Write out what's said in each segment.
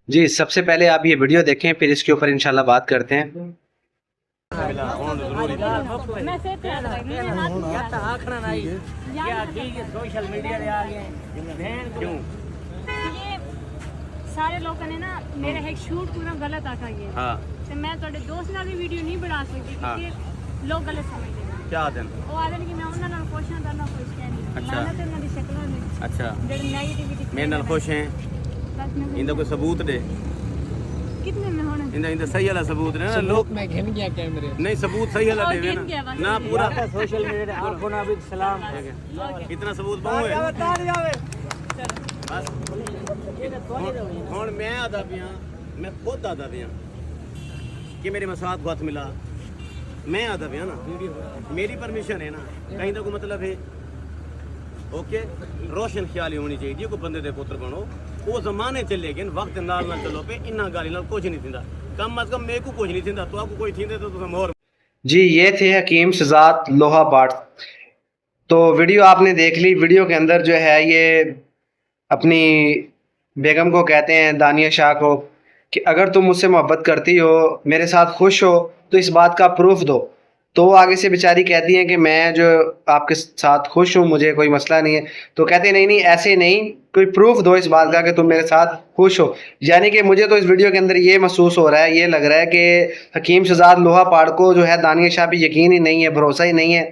جی سب سے پہلے آپ یہ ویڈیو دیکھیں پھر اس کے اوپر انشاءاللہ بات کرتے ہیں۔ سارے لوگ نے نا میرا ایک شوٹ پورا غلط آتا ہے تو میں تھوڑے دوست نال بھی ویڈیو نہیں بنا سکتی کیونکہ لوگ غلط سمجھتے ہیں۔ کیا آدھن وہ آدھن کہ میں انہاں نال خوش ہاں کرنا خوش کہنی لانا تے انہاں دی شکلاں نے اچھا جڑی نیگیٹیوٹی میرے نال خوش ہیں ایندا کوئی ثبوت دے کتنے میں ہونا ایندا صحیح والا ثبوت دے نا لوگ میں گھن گیا کیمرے نہیں ثبوت صحیح والا دے نا پورا سوشل میڈیا تے آنکھوں نال بھی سلام کتنا ثبوت پاؤں ہے ہوں میں آتا پیا میں خود آتا پیا کہ میرے مساعد کو ہاتھ ملا میں آتا پیا نا میری پرمیشن ہے نا کہیں تو کوئی مطلب ہے اوکے روشن خیالی ہونی چاہیے کوئی بندے دے پتر بنو وہ زمانے چلے گئے وقت نال نہ چلو پہ انہاں گالی نال کچھ نہیں تھیندا کم از کم میرے کو کچھ نہیں تھیندا تو آپ کو کوئی تھیندے تو تم اور جی یہ تھے حکیم شہزاد لوہا پاٹ۔ تو ویڈیو آپ نے دیکھ لی، ویڈیو کے اندر جو ہے یہ اپنی بیگم کو کہتے ہیں دانیہ شاہ کو کہ اگر تم مجھ سے محبت کرتی ہو میرے ساتھ خوش ہو تو اس بات کا پروف دو۔ تو وہ آگے سے بیچاری کہتی ہیں کہ میں جو آپ کے ساتھ خوش ہوں مجھے کوئی مسئلہ نہیں ہے، تو کہتے ہیں نہیں ایسے نہیں، کوئی پروف دو اس بات کا کہ تم میرے ساتھ خوش ہو۔ یعنی کہ مجھے تو اس ویڈیو کے اندر یہ محسوس ہو رہا ہے، یہ لگ رہا ہے کہ حکیم شہزاد لوہا پاڑ کو جو ہے دانیہ شاہ پہ یقین ہی نہیں ہے، بھروسہ ہی نہیں ہے،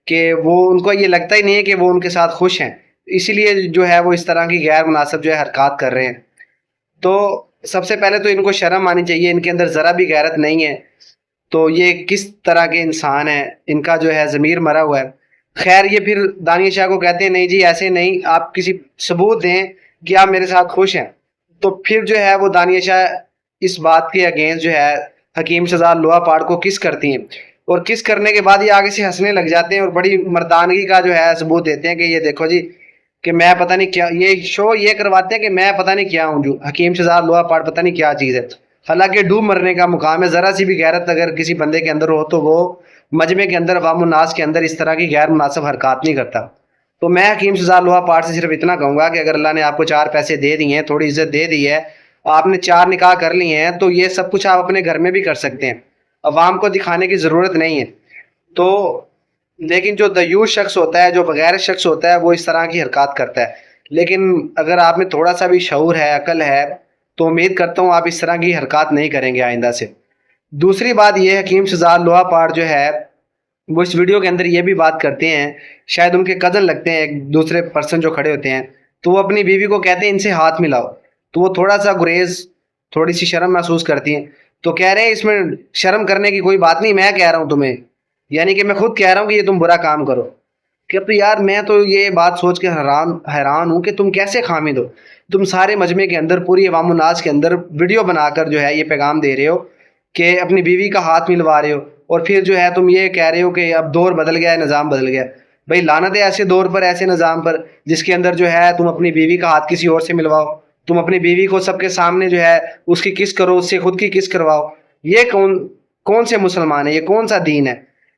کہ وہ ان کو یہ لگتا ہی نہیں ہے کہ وہ ان کے ساتھ خوش ہیں، اسی لیے جو ہے وہ اس طرح کی غیر مناسب جو ہے حرکات کر رہے ہیں۔ تو سب سے پہلے تو ان کو شرم آنی چاہیے، ان کے اندر ذرا بھی غیرت نہیں ہے، تو یہ کس طرح کے انسان ہیں، ان کا جو ہے ضمیر مرا ہوا ہے۔ خیر یہ پھر دانیہ شاہ کو کہتے ہیں نہیں جی ایسے نہیں، آپ کسی ثبوت دیں کہ آپ میرے ساتھ خوش ہیں۔ تو پھر جو ہے وہ دانیہ شاہ اس بات کے اگینسٹ جو ہے حکیم شہزاد لوہا پاڑ کو کس کرتی ہیں، اور کس کرنے کے بعد یہ آگے سے ہنسنے لگ جاتے ہیں اور بڑی مردانگی کا جو ہے ثبوت دیتے ہیں کہ یہ دیکھو جی کہ میں پتہ نہیں کیا، یہ شو یہ کرواتے ہیں کہ میں پتہ نہیں کیا ہوں، جو حکیم شہزاد لوہا پاڑ پتہ نہیں کیا چیز ہے، حالانکہ ڈوب مرنے کا مقام ہے۔ ذرا سی بھی غیرت اگر کسی بندے کے اندر ہو تو وہ مجمع کے اندر عوام الناس کے اندر اس طرح کی غیر مناسب حرکات نہیں کرتا۔ تو میں حکیم شہزاد لوہا پاڑ سے صرف اتنا کہوں گا کہ اگر اللہ نے آپ کو 4 پیسے دے دیے ہیں، تھوڑی عزت دے دی ہے، آپ نے 4 نکاح کر لیے ہیں، تو یہ سب کچھ آپ اپنے گھر میں بھی کر سکتے ہیں، عوام کو دکھانے کی ضرورت نہیں ہے۔ تو لیکن جو دیوس شخص ہوتا ہے، جو بغیر شخص ہوتا ہے، وہ اس طرح کی حرکات کرتا ہے۔ لیکن اگر آپ میں تھوڑا سا بھی شعور ہے، عقل ہے، تو امید کرتا ہوں آپ اس طرح کی حرکات نہیں کریں گے آئندہ سے۔ دوسری بات یہ حکیم شہزاد لوہا پاڑ جو ہے وہ اس ویڈیو کے اندر یہ بھی بات کرتے ہیں، شاید ان کے کزن لگتے ہیں، ایک دوسرے پرسن جو کھڑے ہوتے ہیں، تو وہ اپنی بیوی کو کہتے ہیں ان سے ہاتھ ملاؤ، تو وہ تھوڑا سا گریز، تھوڑی سی شرم محسوس کرتی ہیں، تو کہہ رہے ہیں اس میں شرم کرنے کی کوئی بات نہیں، میں کہہ رہا ہوں تمہیں، یعنی کہ میں خود کہہ رہا ہوں کہ یہ تم برا کام کرو۔ کہ تو یار میں تو یہ بات سوچ کے حیران ہوں کہ تم کیسے خامد ہو، تم سارے مجمع کے اندر، پوری عوام الناس کے اندر ویڈیو بنا کر جو ہے یہ پیغام دے رہے ہو کہ اپنی بیوی کا ہاتھ ملوا رہے ہو، اور پھر جو ہے تم یہ کہہ رہے ہو کہ اب دور بدل گیا ہے، نظام بدل گیا ہے۔ بھائی لعنت ہے ایسے دور پر، ایسے نظام پر جس کے اندر جو ہے تم اپنی بیوی کا ہاتھ کسی اور سے ملواؤ، تم اپنی بیوی کو سب کے سامنے جو ہے اس کی کس کرو، اس سے خود کی کس کرواؤ۔ یہ کون سے مسلمان ہیں، یہ کون سا دین ہے،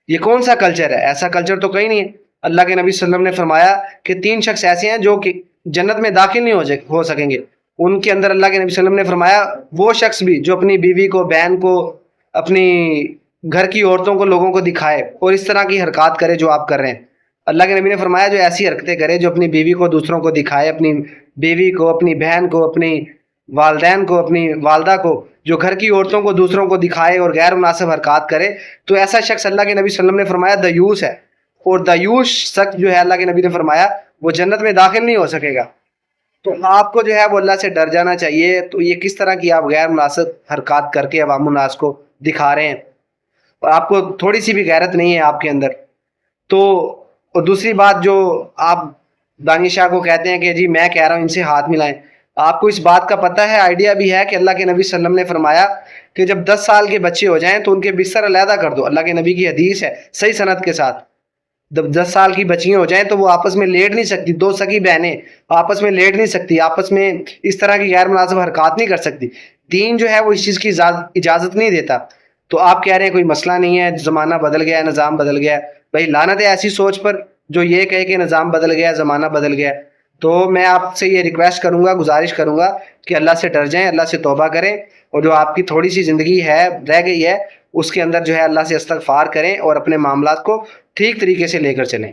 یہ کون سا کلچر ہے؟ ایسا کلچر تو کہیں نہیں ہے۔ اللہ کے نبی صلی اللہ علیہ وسلم نے فرمایا کہ 3 شخص ایسے ہیں جو کہ جنت میں داخل نہیں ہو سکیں گے، ان کے اندر اللہ کے نبی صلی اللہ علیہ وسلم نے فرمایا وہ شخص بھی جو اپنی بیوی کو، بہن کو، اپنی گھر کی عورتوں کو لوگوں کو دکھائے اور اس طرح کی حرکات کرے جو آپ کر رہے ہیں۔ اللہ کے نبی نے فرمایا جو ایسی حرکتیں کرے، جو اپنی بیوی کو دوسروں کو دکھائے، اپنی بیوی کو، اپنی بہن کو، اپنی والدین کو، اپنی والدہ کو، جو گھر کی عورتوں کو دوسروں کو دکھائے اور غیر مناسب حرکات کرے، تو ایسا شخص اللہ کے نبی صلی اللہ علیہ وسلم نے فرمایا دیوس ہے، اور دیوس شخص جو ہے اللہ کے نبی نے فرمایا وہ جنت میں داخل نہیں ہو سکے گا۔ تو آپ کو جو ہے وہ اللہ سے ڈر جانا چاہیے۔ تو یہ کس طرح کی آپ غیر مناسب حرکات کر کے عوام الناس کو دکھا رہے ہیں، اور آپ کو تھوڑی سی بھی غیرت نہیں ہے آپ کے اندر۔ تو اور دوسری بات جو آپ دانیہ شاہ کو کہتے ہیں کہ جی میں کہہ رہا ہوں ان سے ہاتھ ملائیں، آپ کو اس بات کا پتہ ہے، آئیڈیا بھی ہے کہ اللہ کے نبی صلی اللہ علیہ وسلم نے فرمایا کہ جب 10 سال کے بچے ہو جائیں تو ان کے بستر علیحدہ کر دو۔ اللہ کے نبی کی حدیث ہے صحیح سند کے ساتھ، جب 10 سال کی بچیاں ہو جائیں تو وہ آپس میں لیٹ نہیں سکتی، 2 سگی بہنیں آپس میں لیٹ نہیں سکتی، آپس میں اس طرح کی غیر مناسب حرکات نہیں کر سکتی، دین جو ہے وہ اس چیز کی اجازت نہیں دیتا۔ تو آپ کہہ رہے ہیں کوئی مسئلہ نہیں ہے، زمانہ بدل گیا ہے، نظام بدل گیا ہے۔ بھائی لعنت ہے ایسی سوچ پر جو یہ کہے کہ نظام بدل گیا ہے، زمانہ بدل گیا ہے۔ تو میں آپ سے یہ ریکویسٹ کروں گا, گزارش کروں گا کہ اللہ سے ڈر جائیں, اللہ سے توبہ کریں, اور جو آپ کی تھوڑی سی زندگی ہے رہ گئی ہے اس کے اندر جو ہے اللہ سے استغفار کریں اور اپنے معاملات کو ٹھیک طریقے سے لے کر چلیں.